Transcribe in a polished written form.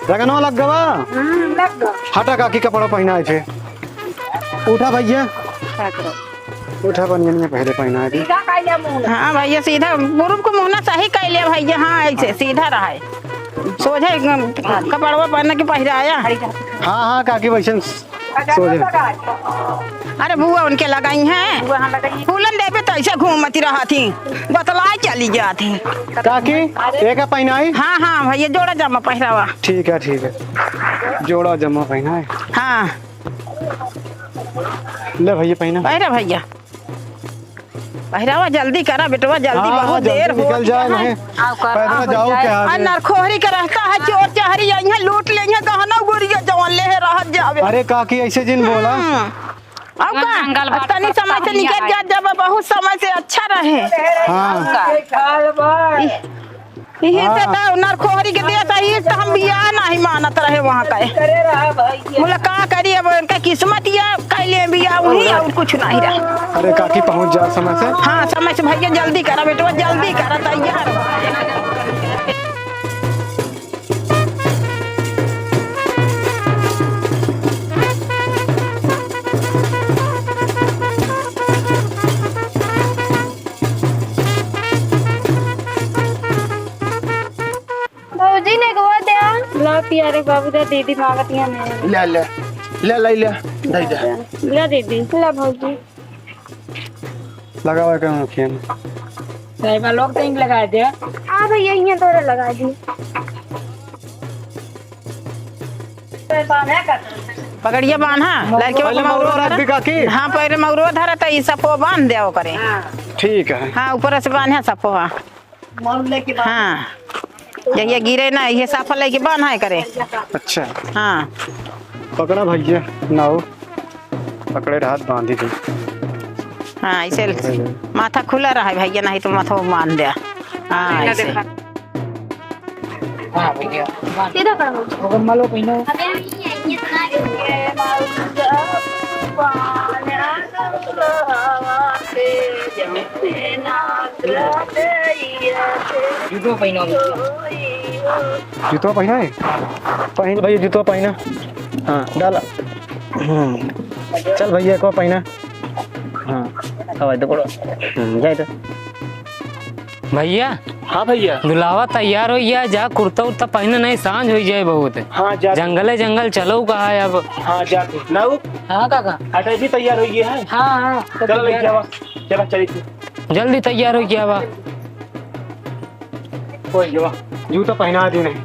लगनवा लग गवा लग गया। हटा काकी कपड़ा पहना थे। उठा भैया उठा बनिया पहले पहना है। सीधा काइले मुंह। हाँ भैया सीधा मुरुब को मुहना सही कर लिया भैया। हाँ ऐसे सीधा रहा है सोझे कपड़वा पहन के पहराया। हाँ हाँ काकी वैसे सोझे। अरे बुआ उनके लगाई हैं फूलन देवे तो ऐसे घूमती रहा थी बतलाई चली जाती। काकी एक पहनाई। हाँ हाँ भैया जोड़ा जामा पहरावा। ठीक है जोड़ा जमा पहना है। हाँ ले भैया पहना। पहरा भैया पहरावा जल्दी करा बेटवा जल्दी बहुत देर हो निकल जाए नहीं पैदल जाओ क्या नरखोहरी का रहता है चोर चहरी यहाँ लूट लेंगे गहना गुड़िया जवान ले रह जावे। अरे काकी ऐसे जिन बोला अब का तनी समय से निकल जा जब बहुत समय से अच्छा रहे। हाँ यही से तो नरखोहरी के दिया सही तो हम बियाह नहीं मानत रहे वहाँ का। बोला का करी अब उनका किस्मत या कैले बियाह वही और कुछ नहीं रहा। अरे काकी पहुँच जा समय से। हाँ समय से भैया जल्दी करा बेटवा जल्दी करा तैयार। बाबूजी ने गवा दिया ला प्यारे बाबू दा दीदी मांगतियां ने ले ले ले ले ले दे दे ला दीदी ला बाबूजी लगा हुआ क्या खेल साहिबा लोग तो लगा दे। आ भैया यहां थोड़ा लगा दी। पकड़िया बांधा लड़के पहले मौरो रख दी काकी। हाँ पहले मौरो धरा तो ये सफो बांध दिया करे। ठीक है। हाँ ऊपर से बांधे सफो। हाँ ये गिरे ना ये साफा लेके बांधा है करे। अच्छा हाँ पकड़ा भैया नाव पकड़े हाथ बांधी थी। हाँ ऐसे माथा खुला रहा है भैया नहीं तो माथा बांध दिया। हाँ ऐसे हां भैया सीधा कर बाबूजी। ओकर मालो पहिनो जूतो पहिनो जूता पहना है पहन भैया जूता पहना। हाँ डाला चल भैया को पहना। हाँ हवा तो पड़ो जाए तो भैया। हाँ भैया दुलावा तैयार हो गया जा कुर्ता उर्ता पहने नहीं सांझ हो जाए बहुत। हाँ जा जंगल चलो कहा है अब। हाँ जाते नाऊ हां काका अटै भी तैयार हो गया है। हां चलो ले जावा चला चली जल्दी तैयार हो गया बा। कोई जवा जूता पहना दी नहीं।